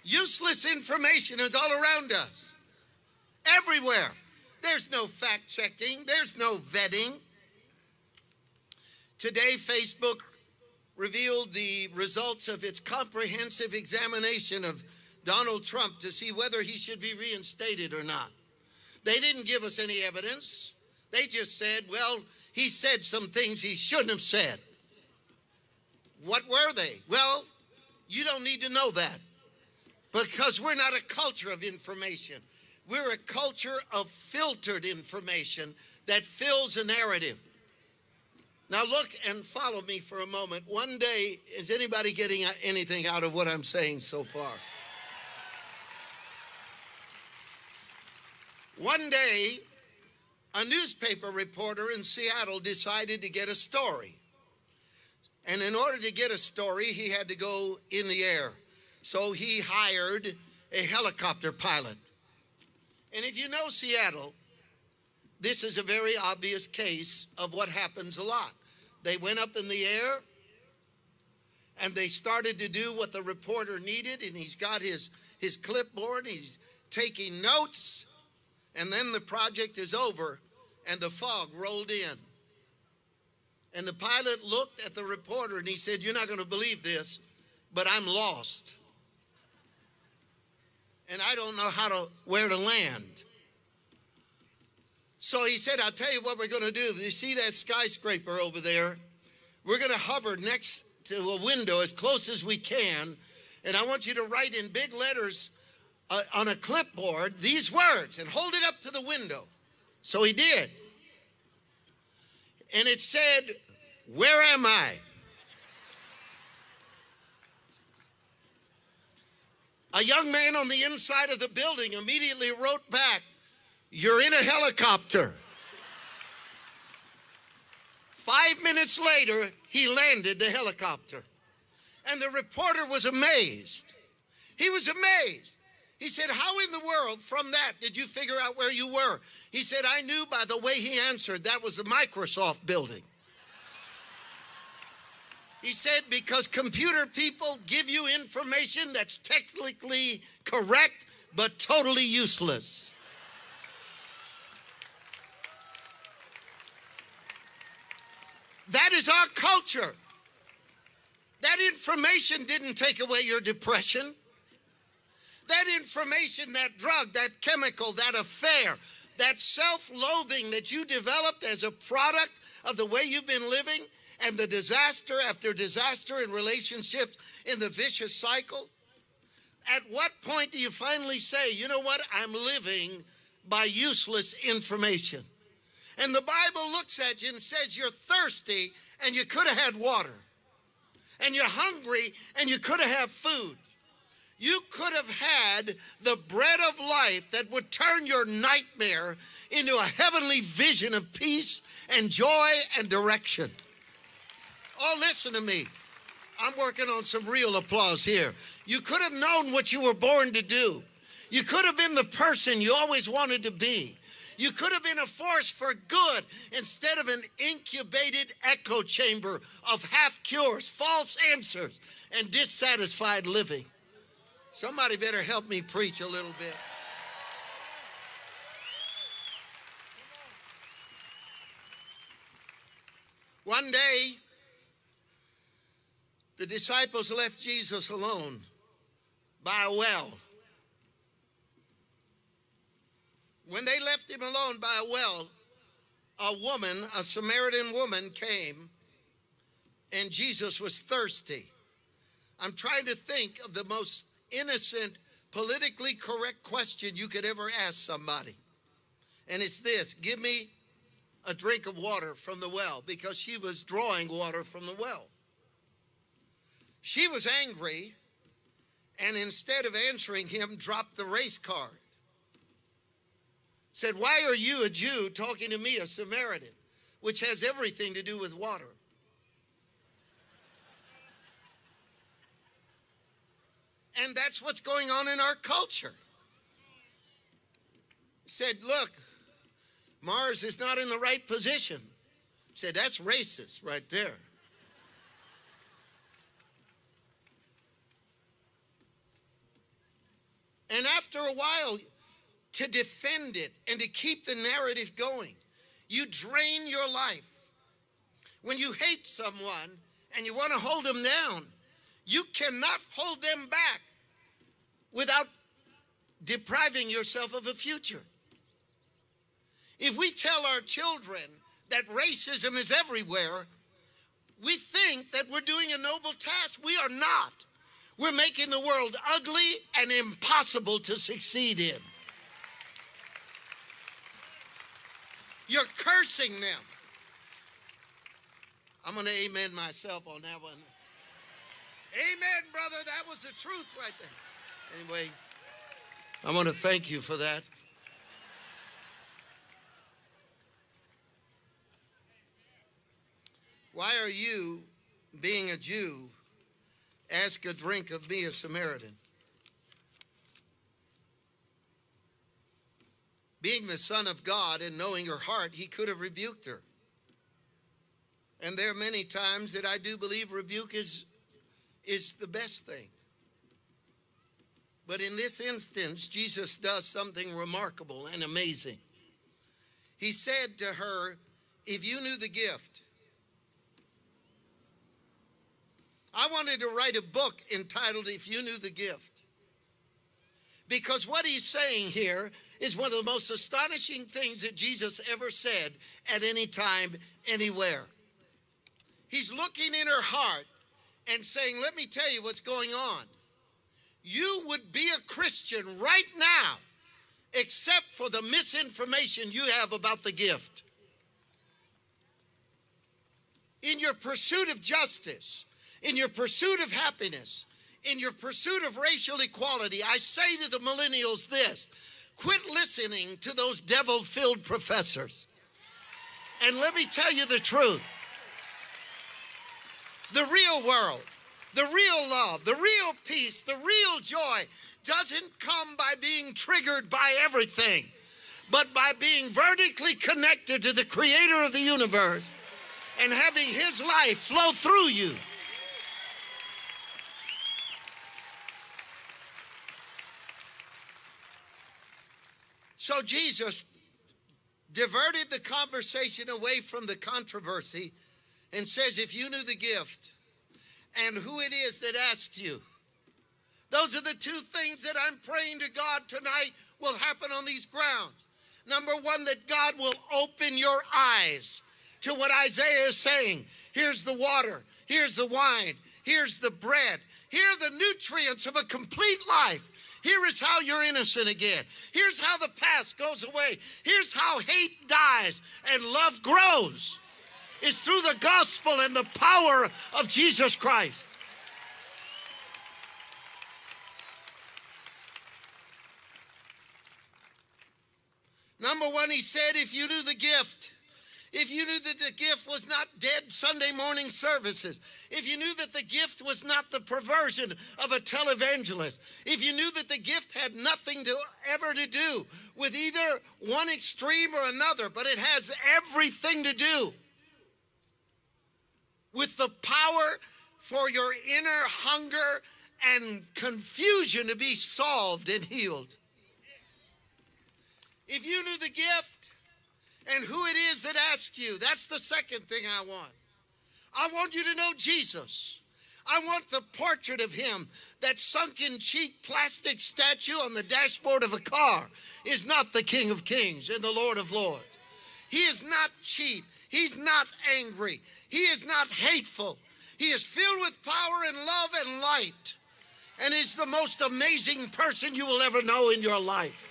Useless information is all around us, everywhere. There's no fact checking. There's no vetting. Today, Facebook revealed the results of its comprehensive examination of Donald Trump to see whether he should be reinstated or not. They didn't give us any evidence. They just said, well, he said some things he shouldn't have said. What were they? Well, you don't need to know that, because we're not a culture of information. We're a culture of filtered information that fills a narrative. Now look and follow me for a moment. One day, is anybody getting anything out of what I'm saying so far? One day, a newspaper reporter in Seattle decided to get a story. And in order to get a story, he had to go in the air. So he hired a helicopter pilot. And if you know Seattle, this is a very obvious case of what happens a lot. They went up in the air and they started to do what the reporter needed, and he's got his clipboard, he's taking notes, and then the project is over and the fog rolled in. And the pilot looked at the reporter and he said, "You're not going to believe this, but I'm lost. And I don't know where to land." So he said, "I'll tell you what we're going to do. You see that skyscraper over there? We're going to hover next to a window as close as we can, and I want you to write in big letters on a clipboard these words and hold it up to the window." So he did. And it said, "Where am I?" A young man on the inside of the building immediately wrote back, "You're in a helicopter." 5 minutes later, he landed the helicopter. And the reporter was amazed. He was amazed. He said, "How in the world from that did you figure out where you were?" He said, "I knew by the way he answered that was the Microsoft building." He said, because computer people give you information that's technically correct, but totally useless. That is our culture. That information didn't take away your depression. That information, that drug, that chemical, that affair, that self-loathing that you developed as a product of the way you've been living, and the disaster after disaster in relationships, in the vicious cycle. At what point do you finally say, "You know what, I'm living by useless information"? And the Bible looks at you and says, you're thirsty and you could have had water. And you're hungry and you could have had food. You could have had the bread of life that would turn your nightmare into a heavenly vision of peace and joy and direction. Oh, listen to me. I'm working on some real applause here. You could have known what you were born to do. You could have been the person you always wanted to be. You could have been a force for good instead of an incubated echo chamber of half cures, false answers, and dissatisfied living. Somebody better help me preach a little bit. One day, the disciples left Jesus alone by a well. When they left him alone by a well, a Samaritan woman came, and Jesus was thirsty. I'm trying to think of the most innocent, politically correct question you could ever ask somebody. And it's this: give me a drink of water from the well, because she was drawing water from the well. She was angry, and instead of answering him, dropped the race card. Said, "Why are you, a Jew, talking to me, a Samaritan?" Which has everything to do with water. And that's what's going on in our culture. Said, "Look, Mars is not in the right position." Said, "That's racist right there." And after a while, to defend it and to keep the narrative going, you drain your life. When you hate someone and you want to hold them down, you cannot hold them back without depriving yourself of a future. If we tell our children that racism is everywhere, we think that we're doing a noble task. We are not. We're making the world ugly and impossible to succeed in. You're cursing them. I'm going to amen myself on that one. Amen, brother. That was the truth right there. Anyway, I want to thank you for that. Why are you, being a Jew, ask a drink of me, a Samaritan? Being the Son of God and knowing her heart, he could have rebuked her. And there are many times that I do believe rebuke is the best thing. But in this instance, Jesus does something remarkable and amazing. He said to her, if you knew the gift. I wanted to write a book entitled, If You Knew the Gift. Because what he's saying here is one of the most astonishing things that Jesus ever said at any time, anywhere. He's looking in her heart and saying, let me tell you what's going on. You would be a Christian right now, except for the misinformation you have about the gift. In your pursuit of justice, in your pursuit of happiness, in your pursuit of racial equality, I say to the millennials this: quit listening to those devil-filled professors. And let me tell you the truth. The real world, the real love, the real peace, the real joy doesn't come by being triggered by everything, but by being vertically connected to the creator of the universe and having his life flow through you. So Jesus diverted the conversation away from the controversy and says, if you knew the gift and who it is that asked you. Those are the two things that I'm praying to God tonight will happen on these grounds. Number one, that God will open your eyes to what Isaiah is saying. Here's the water, here's the wine, here's the bread, here are the nutrients of a complete life. Here is how you're innocent again. Here's how the past goes away. Here's how hate dies and love grows. It's through the gospel and the power of Jesus Christ. Number one, he said, if you knew the gift, if you knew that the gift was not dead Sunday morning services, if you knew that the gift was not the perversion of a televangelist, if you knew that the gift had nothing to ever to do with either one extreme or another, but it has everything to do with the power for your inner hunger and confusion to be solved and healed. If you knew the gift and who it is that asked you, that's the second thing I want. I want you to know Jesus. I want the portrait of him. That sunken cheek plastic statue on the dashboard of a car is not the King of Kings and the Lord of Lords. He is not cheap. He's not angry. He is not hateful. He is filled with power and love and light, and is the most amazing person you will ever know in your life.